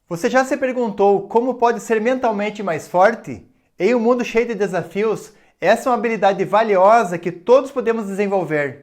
Você já se perguntou como pode ser mentalmente mais forte? Em um mundo cheio de desafios, essa é uma habilidade valiosa que todos podemos desenvolver.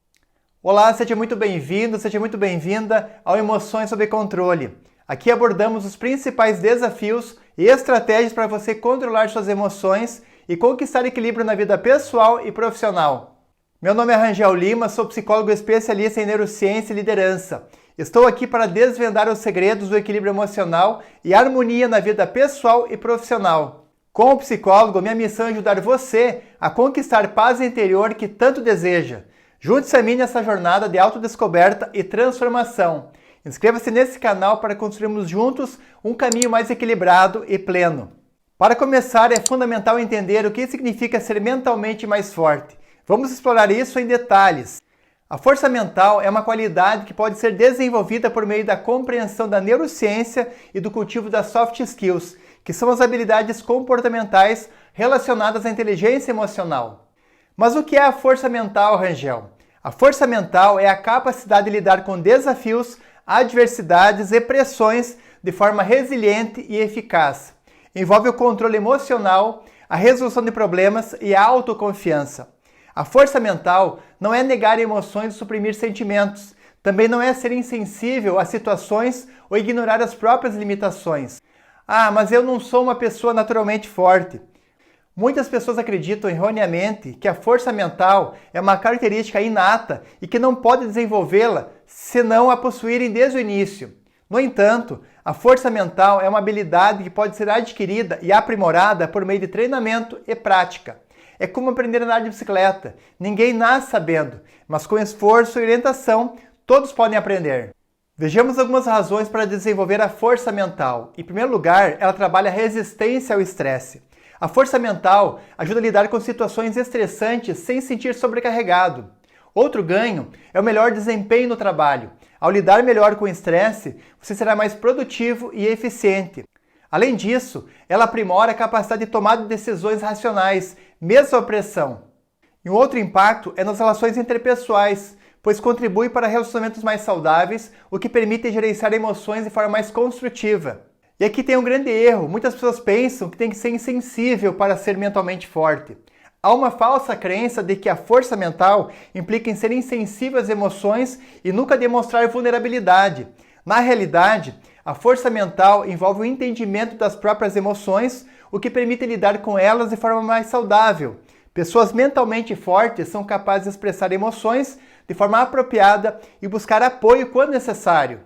Olá, seja muito bem-vindo, seja muito bem-vinda ao Emoções Sob Controle. Aqui abordamos os principais desafios e estratégias para você controlar suas emoções e conquistar equilíbrio na vida pessoal e profissional. Meu nome é Rangel Lima, sou psicólogo especialista em neurociência e liderança. Estou aqui para desvendar os segredos do equilíbrio emocional e harmonia na vida pessoal e profissional. Como psicólogo, minha missão é ajudar você a conquistar paz interior que tanto deseja. Junte-se a mim nessa jornada de autodescoberta e transformação. Inscreva-se nesse canal para construirmos juntos um caminho mais equilibrado e pleno. Para começar, é fundamental entender o que significa ser mentalmente mais forte. Vamos explorar isso em detalhes. A força mental é uma qualidade que pode ser desenvolvida por meio da compreensão da neurociência e do cultivo das soft skills, que são as habilidades comportamentais relacionadas à inteligência emocional. Mas o que é a força mental, Rangel? A força mental é a capacidade de lidar com desafios, adversidades e pressões de forma resiliente e eficaz. Envolve o controle emocional, a resolução de problemas e a autoconfiança. A força mental não é negar emoções e suprimir sentimentos. Também não é ser insensível a situações ou ignorar as próprias limitações. Ah, mas eu não sou uma pessoa naturalmente forte. Muitas pessoas acreditam erroneamente que a força mental é uma característica inata e que não pode desenvolvê-la se não a possuírem desde o início. No entanto, a força mental é uma habilidade que pode ser adquirida e aprimorada por meio de treinamento e prática. É como aprender a andar de bicicleta. Ninguém nasce sabendo, mas com esforço e orientação, todos podem aprender. Vejamos algumas razões para desenvolver a força mental. Em primeiro lugar, ela trabalha a resistência ao estresse. A força mental ajuda a lidar com situações estressantes sem se sentir sobrecarregado. Outro ganho é o melhor desempenho no trabalho. Ao lidar melhor com o estresse, você será mais produtivo e eficiente. Além disso, ela aprimora a capacidade de tomar decisões racionais, mesmo sob pressão. E um outro impacto é nas relações interpessoais, pois contribui para relacionamentos mais saudáveis, o que permite gerenciar emoções de forma mais construtiva. E aqui tem um grande erro, muitas pessoas pensam que tem que ser insensível para ser mentalmente forte. Há uma falsa crença de que a força mental implica em ser insensível às emoções e nunca demonstrar vulnerabilidade. Na realidade, a força mental envolve o entendimento das próprias emoções, o que permite lidar com elas de forma mais saudável. Pessoas mentalmente fortes são capazes de expressar emoções de forma apropriada e buscar apoio quando necessário.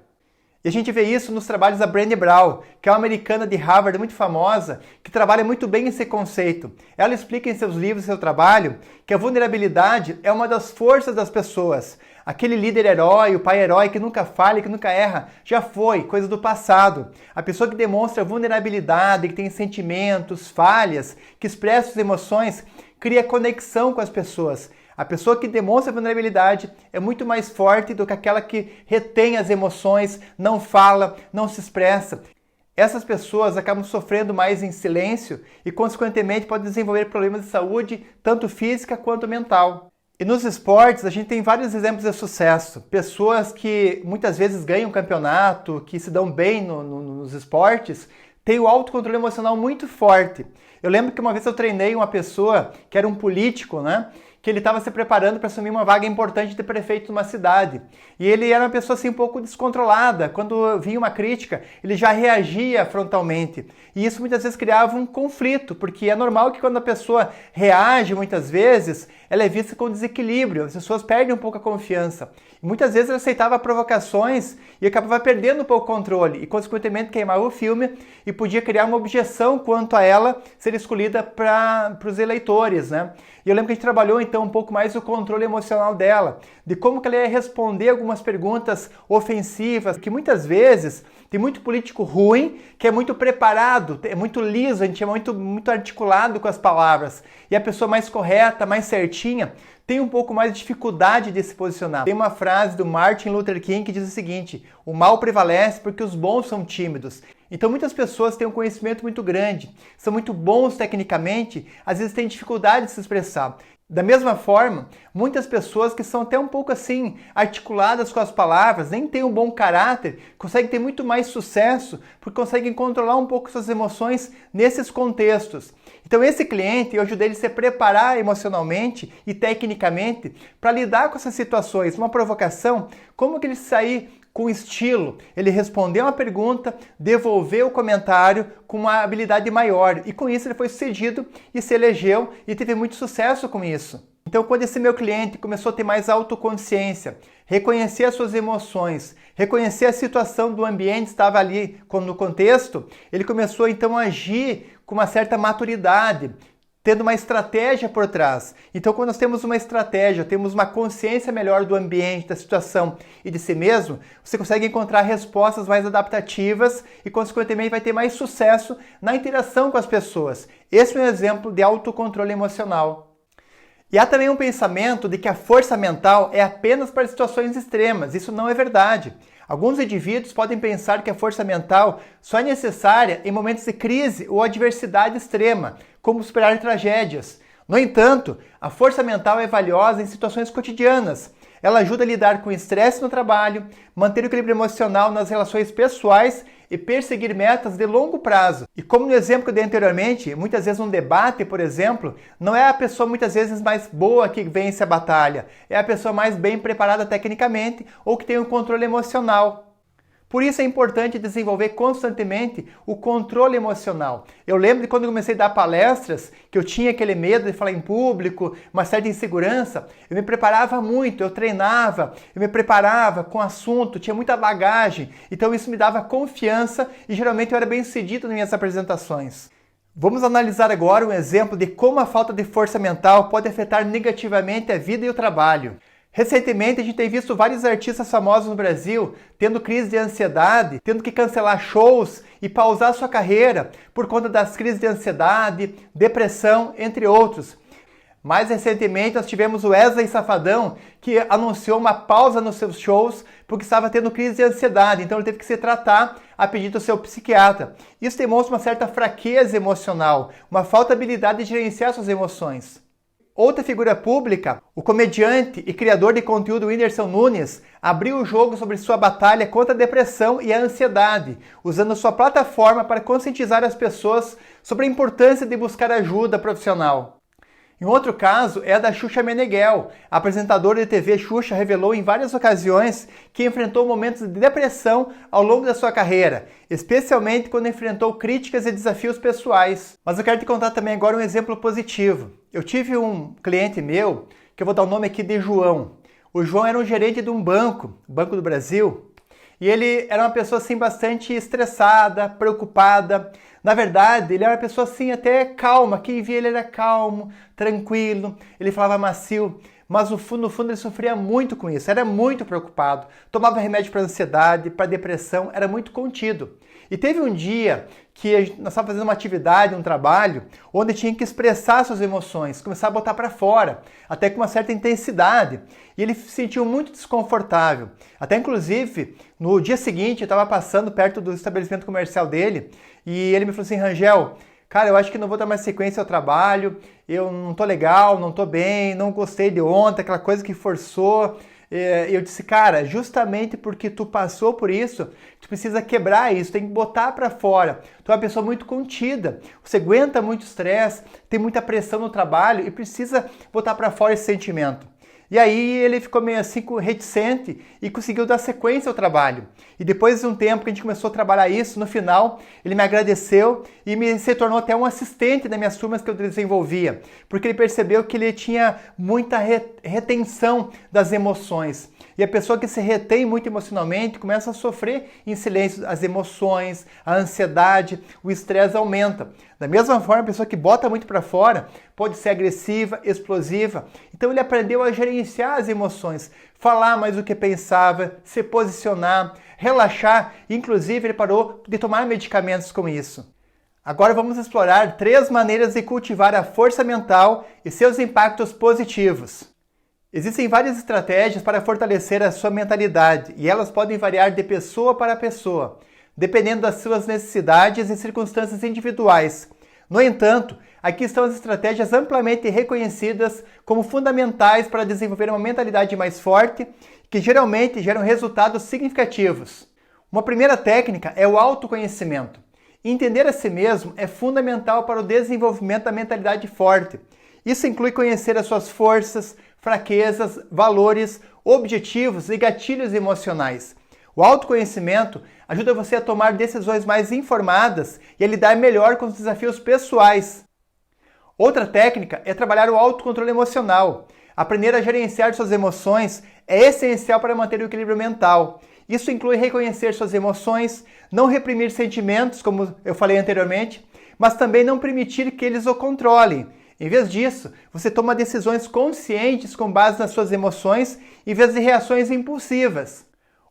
E a gente vê isso nos trabalhos da Brené Brown, que é uma americana de Harvard muito famosa, que trabalha muito bem esse conceito. Ela explica em seus livros e seu trabalho que a vulnerabilidade é uma das forças das pessoas. Aquele líder herói, o pai herói que nunca falha, que nunca erra, já foi, coisa do passado. A pessoa que demonstra vulnerabilidade, que tem sentimentos, falhas, que expressa suas emoções, cria conexão com as pessoas. A pessoa que demonstra vulnerabilidade é muito mais forte do que aquela que retém as emoções, não fala, não se expressa. Essas pessoas acabam sofrendo mais em silêncio e, consequentemente, podem desenvolver problemas de saúde, tanto física quanto mental. E nos esportes, a gente tem vários exemplos de sucesso. Pessoas que muitas vezes ganham campeonato, que se dão bem nos esportes, têm o autocontrole emocional muito forte. Eu lembro que uma vez eu treinei uma pessoa que era um político, que ele estava se preparando para assumir uma vaga importante de prefeito de uma cidade. E ele era uma pessoa assim um pouco descontrolada. Quando vinha uma crítica, ele já reagia frontalmente. E isso muitas vezes criava um conflito, porque é normal que quando a pessoa reage muitas vezes, ela é vista com desequilíbrio. As pessoas perdem um pouco a confiança. E muitas vezes ele aceitava provocações e acabava perdendo um pouco o controle. E consequentemente queimava o filme e podia criar uma objeção quanto a ela ser escolhida para os eleitores, E eu lembro que a gente trabalhou então um pouco mais o controle emocional dela, de como que ela ia responder algumas perguntas ofensivas, que muitas vezes tem muito político ruim, que é muito preparado, é muito liso, a gente é muito articulado com as palavras, e a pessoa mais correta, mais certinha, tem um pouco mais de dificuldade de se posicionar. Tem uma frase do Martin Luther King que diz o seguinte: o mal prevalece porque os bons são tímidos. Então muitas pessoas têm um conhecimento muito grande, são muito bons tecnicamente, às vezes têm dificuldade de se expressar. Da mesma forma, muitas pessoas que são até um pouco assim, articuladas com as palavras, nem têm um bom caráter, conseguem ter muito mais sucesso porque conseguem controlar um pouco suas emoções nesses contextos. Então esse cliente, eu ajudei ele a se preparar emocionalmente e tecnicamente para lidar com essas situações. Uma provocação, como que ele sair com estilo, ele respondeu uma pergunta, devolveu o comentário com uma habilidade maior. E com isso ele foi sucedido e se elegeu e teve muito sucesso com isso. Então quando esse meu cliente começou a ter mais autoconsciência, reconhecer as suas emoções, reconhecer a situação do ambiente que estava ali no contexto, ele começou então a agir com uma certa maturidade, tendo uma estratégia por trás. Então, quando nós temos uma estratégia, temos uma consciência melhor do ambiente, da situação e de si mesmo, você consegue encontrar respostas mais adaptativas e, consequentemente, vai ter mais sucesso na interação com as pessoas. Esse é um exemplo de autocontrole emocional. E há também um pensamento de que a força mental é apenas para situações extremas. Isso não é verdade. Alguns indivíduos podem pensar que a força mental só é necessária em momentos de crise ou adversidade extrema, como superar tragédias. No entanto, a força mental é valiosa em situações cotidianas. Ela ajuda a lidar com o estresse no trabalho, manter o equilíbrio emocional nas relações pessoais e perseguir metas de longo prazo. E como no exemplo que eu dei anteriormente, muitas vezes um debate, por exemplo, não é a pessoa muitas vezes mais boa que vence a batalha, é a pessoa mais bem preparada tecnicamente ou que tem um controle emocional. Por isso é importante desenvolver constantemente o controle emocional. Eu lembro de quando eu comecei a dar palestras, que eu tinha aquele medo de falar em público, uma certa insegurança, eu me preparava muito, eu treinava, eu me preparava com o assunto, tinha muita bagagem, então isso me dava confiança e geralmente eu era bem sucedido nas minhas apresentações. Vamos analisar agora um exemplo de como a falta de força mental pode afetar negativamente a vida e o trabalho. Recentemente, a gente tem visto vários artistas famosos no Brasil tendo crise de ansiedade, tendo que cancelar shows e pausar sua carreira por conta das crises de ansiedade, depressão, entre outros. Mais recentemente, nós tivemos o Wesley Safadão, que anunciou uma pausa nos seus shows porque estava tendo crise de ansiedade, então ele teve que se tratar a pedido do seu psiquiatra. Isso demonstra uma certa fraqueza emocional, uma falta de habilidade de gerenciar suas emoções. Outra figura pública, o comediante e criador de conteúdo Whindersson Nunes, abriu o jogo sobre sua batalha contra a depressão e a ansiedade, usando sua plataforma para conscientizar as pessoas sobre a importância de buscar ajuda profissional. Em outro caso é a da Xuxa Meneghel. A apresentadora de TV Xuxa revelou em várias ocasiões que enfrentou momentos de depressão ao longo da sua carreira, especialmente quando enfrentou críticas e desafios pessoais. Mas eu quero te contar também agora um exemplo positivo. Eu tive um cliente meu, que eu vou dar o nome aqui de João. O João era um gerente de um banco, Banco do Brasil, e ele era uma pessoa assim bastante estressada, preocupada. Na verdade, ele era uma pessoa assim até calma, quem via ele era calmo, tranquilo, ele falava macio, mas no fundo ele sofria muito com isso, era muito preocupado, tomava remédio para ansiedade, para depressão, era muito contido. E teve um dia que nós estávamos fazendo uma atividade, um trabalho, onde tinha que expressar suas emoções, começar a botar para fora, até com uma certa intensidade. E ele se sentiu muito desconfortável. Até inclusive, no dia seguinte, eu estava passando perto do estabelecimento comercial dele, e ele me falou assim: Rangel, cara, eu acho que não vou dar mais sequência ao trabalho, eu não tô legal, não tô bem, não gostei de ontem, aquela coisa que forçou. Eu disse, cara, justamente porque tu passou por isso, tu precisa quebrar isso, tem que botar pra fora. Tu é uma pessoa muito contida, você aguenta muito estresse, tem muita pressão no trabalho e precisa botar pra fora esse sentimento. E aí ele ficou meio assim reticente e conseguiu dar sequência ao trabalho. E depois de um tempo que a gente começou a trabalhar isso, no final ele me agradeceu e se tornou até um assistente das minhas turmas que eu desenvolvia, porque ele percebeu que ele tinha muita retenção das emoções. E a pessoa que se retém muito emocionalmente começa a sofrer em silêncio as emoções, a ansiedade, o estresse aumenta. Da mesma forma, a pessoa que bota muito para fora pode ser agressiva, explosiva. Então ele aprendeu a gerenciar as emoções, falar mais do que pensava, se posicionar, relaxar. Inclusive, ele parou de tomar medicamentos com isso. Agora vamos explorar 3 maneiras de cultivar a força mental e seus impactos positivos. Existem várias estratégias para fortalecer a sua mentalidade e elas podem variar de pessoa para pessoa, dependendo das suas necessidades e circunstâncias individuais. No entanto, aqui estão as estratégias amplamente reconhecidas como fundamentais para desenvolver uma mentalidade mais forte, que geralmente geram resultados significativos. Uma primeira técnica é o autoconhecimento. Entender a si mesmo é fundamental para o desenvolvimento da mentalidade forte. Isso inclui conhecer as suas forças, fraquezas, valores, objetivos e gatilhos emocionais. O autoconhecimento ajuda você a tomar decisões mais informadas e a lidar melhor com os desafios pessoais. Outra técnica é trabalhar o autocontrole emocional. Aprender a gerenciar suas emoções é essencial para manter o equilíbrio mental. Isso inclui reconhecer suas emoções, não reprimir sentimentos, como eu falei anteriormente, mas também não permitir que eles o controlem. Em vez disso, você toma decisões conscientes com base nas suas emoções, em vez de reações impulsivas.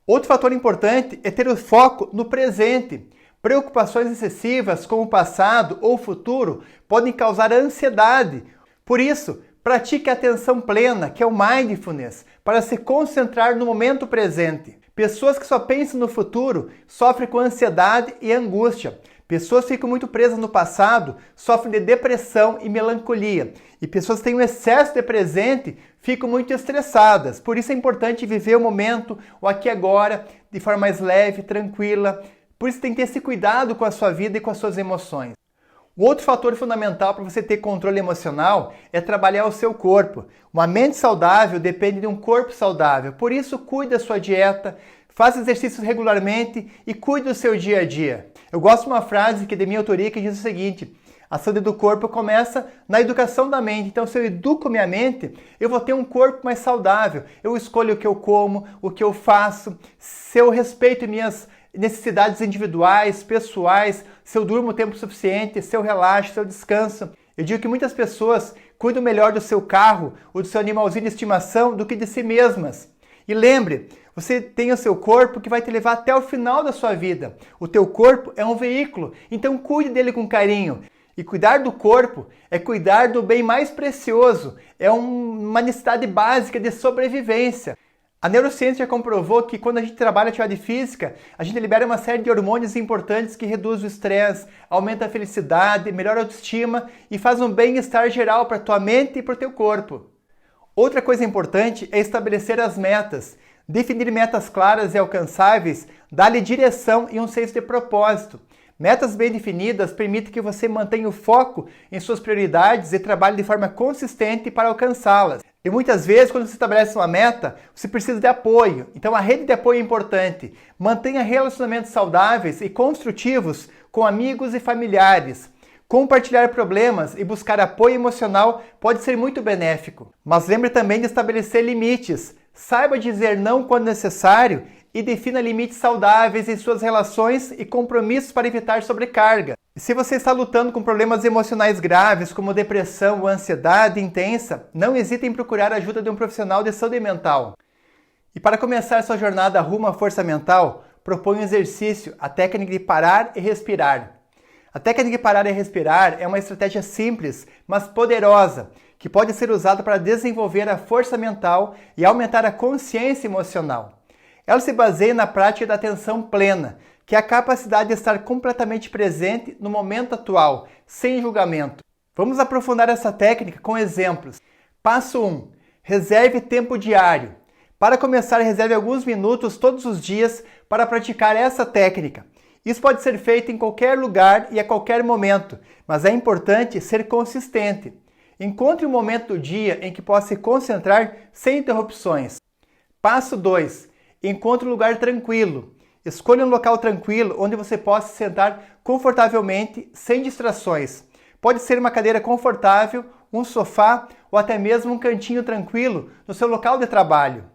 Outro fator importante é ter o foco no presente. Preocupações excessivas com o passado ou o futuro podem causar ansiedade. Por isso, pratique a atenção plena, que é o mindfulness, para se concentrar no momento presente. Pessoas que só pensam no futuro sofrem com ansiedade e angústia. Pessoas que ficam muito presas no passado sofrem de depressão e melancolia. E pessoas que têm um excesso de presente ficam muito estressadas. Por isso é importante viver o momento, o aqui e agora, de forma mais leve, tranquila. Por isso tem que ter esse cuidado com a sua vida e com as suas emoções. O outro fator fundamental para você ter controle emocional é trabalhar o seu corpo. Uma mente saudável depende de um corpo saudável. Por isso, cuide da sua dieta, faça exercícios regularmente e cuide do seu dia a dia. Eu gosto de uma frase que é de minha autoria que diz o seguinte: a saúde do corpo começa na educação da mente. Então, se eu educo minha mente, eu vou ter um corpo mais saudável. Eu escolho o que eu como, o que eu faço, se eu respeito minhas necessidades individuais, pessoais, se eu durmo o tempo suficiente, se eu relaxo, se eu descanso. Eu digo que muitas pessoas cuidam melhor do seu carro ou do seu animalzinho de estimação do que de si mesmas. E lembre, você tem o seu corpo que vai te levar até o final da sua vida. O teu corpo é um veículo, então cuide dele com carinho. E cuidar do corpo é cuidar do bem mais precioso, é uma necessidade básica de sobrevivência. A neurociência já comprovou que quando a gente trabalha atividade física, a gente libera uma série de hormônios importantes que reduz o estresse, aumenta a felicidade, melhora a autoestima e faz um bem-estar geral para a tua mente e para o teu corpo. Outra coisa importante é estabelecer as metas. Definir metas claras e alcançáveis dá-lhe direção e um senso de propósito. Metas bem definidas permitem que você mantenha o foco em suas prioridades e trabalhe de forma consistente para alcançá-las. E muitas vezes, quando você estabelece uma meta, você precisa de apoio. Então, a rede de apoio é importante. Mantenha relacionamentos saudáveis e construtivos com amigos e familiares. Compartilhar problemas e buscar apoio emocional pode ser muito benéfico. Mas lembre também de estabelecer limites. Saiba dizer não quando necessário e defina limites saudáveis em suas relações e compromissos para evitar sobrecarga. E se você está lutando com problemas emocionais graves, como depressão ou ansiedade intensa, não hesite em procurar a ajuda de um profissional de saúde mental. E para começar sua jornada rumo à força mental, proponho um exercício, a técnica de parar e respirar. A técnica de parar e respirar é uma estratégia simples, mas poderosa, que pode ser usada para desenvolver a força mental e aumentar a consciência emocional. Ela se baseia na prática da atenção plena, que é a capacidade de estar completamente presente no momento atual, sem julgamento. Vamos aprofundar essa técnica com exemplos. Passo 1. Reserve tempo diário. Para começar, reserve alguns minutos todos os dias para praticar essa técnica. Isso pode ser feito em qualquer lugar e a qualquer momento, mas é importante ser consistente. Encontre um momento do dia em que possa se concentrar sem interrupções. Passo 2. Encontre um lugar tranquilo. Escolha um local tranquilo onde você possa se sentar confortavelmente, sem distrações. Pode ser uma cadeira confortável, um sofá ou até mesmo um cantinho tranquilo no seu local de trabalho.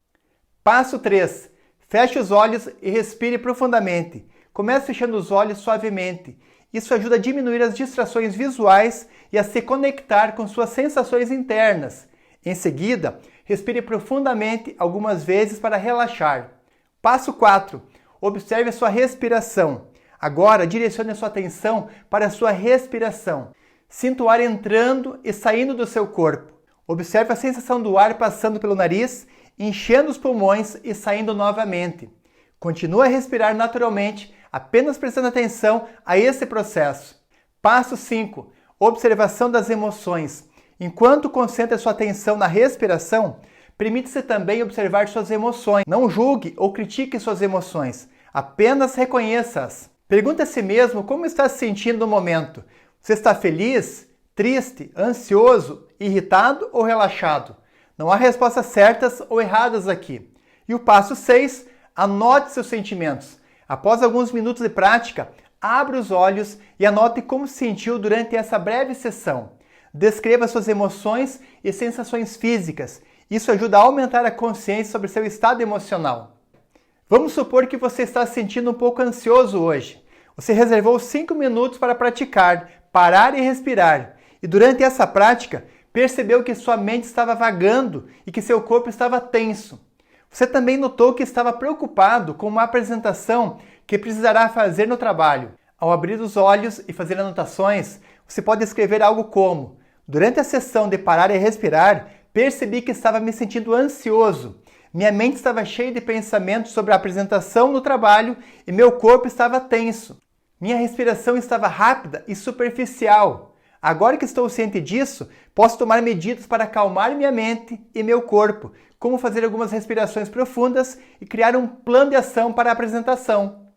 Passo 3. Feche os olhos e respire profundamente. Comece fechando os olhos suavemente. Isso ajuda a diminuir as distrações visuais e a se conectar com suas sensações internas. Em seguida, respire profundamente algumas vezes para relaxar. Passo 4. Observe a sua respiração. Agora, direcione a sua atenção para a sua respiração. Sinta o ar entrando e saindo do seu corpo. Observe a sensação do ar passando pelo nariz, enchendo os pulmões e saindo novamente. Continue a respirar naturalmente, apenas prestando atenção a esse processo. Passo 5. observação das emoções. Enquanto concentra sua atenção na respiração, permite-se também observar suas emoções. Não julgue ou critique suas emoções, apenas reconheça-as. Pergunte a si mesmo como está se sentindo no momento. Você está feliz, triste, ansioso, irritado ou relaxado? Não há respostas certas ou erradas aqui. E o passo 6, anote seus sentimentos. Após alguns minutos de prática, abra os olhos e anote como se sentiu durante essa breve sessão. Descreva suas emoções e sensações físicas. Isso ajuda a aumentar a consciência sobre seu estado emocional. Vamos supor que você está se sentindo um pouco ansioso hoje. Você reservou 5 minutos para praticar, parar e respirar. E durante essa prática, percebeu que sua mente estava vagando e que seu corpo estava tenso. Você também notou que estava preocupado com uma apresentação que precisará fazer no trabalho. Ao abrir os olhos e fazer anotações, você pode escrever algo como: durante a sessão de parar e respirar, percebi que estava me sentindo ansioso. Minha mente estava cheia de pensamentos sobre a apresentação no trabalho e meu corpo estava tenso. Minha respiração estava rápida e superficial. Agora que estou ciente disso, posso tomar medidas para acalmar minha mente e meu corpo, como fazer algumas respirações profundas e criar um plano de ação para a apresentação.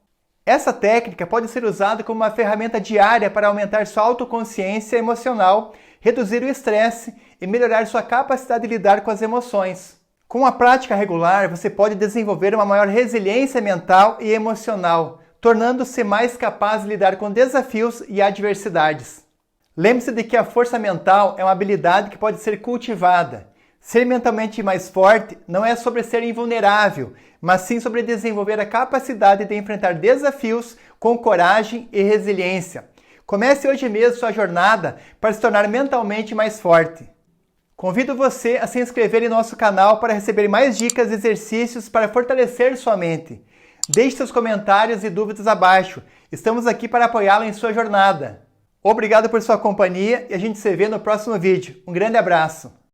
Essa técnica pode ser usada como uma ferramenta diária para aumentar sua autoconsciência emocional, reduzir o estresse e melhorar sua capacidade de lidar com as emoções. Com a prática regular, você pode desenvolver uma maior resiliência mental e emocional, tornando-se mais capaz de lidar com desafios e adversidades. Lembre-se de que a força mental é uma habilidade que pode ser cultivada. Ser mentalmente mais forte não é sobre ser invulnerável, mas sim sobre desenvolver a capacidade de enfrentar desafios com coragem e resiliência. Comece hoje mesmo sua jornada para se tornar mentalmente mais forte. Convido você a se inscrever em nosso canal para receber mais dicas e exercícios para fortalecer sua mente. Deixe seus comentários e dúvidas abaixo. Estamos aqui para apoiá-lo em sua jornada. Obrigado por sua companhia e a gente se vê no próximo vídeo. Um grande abraço!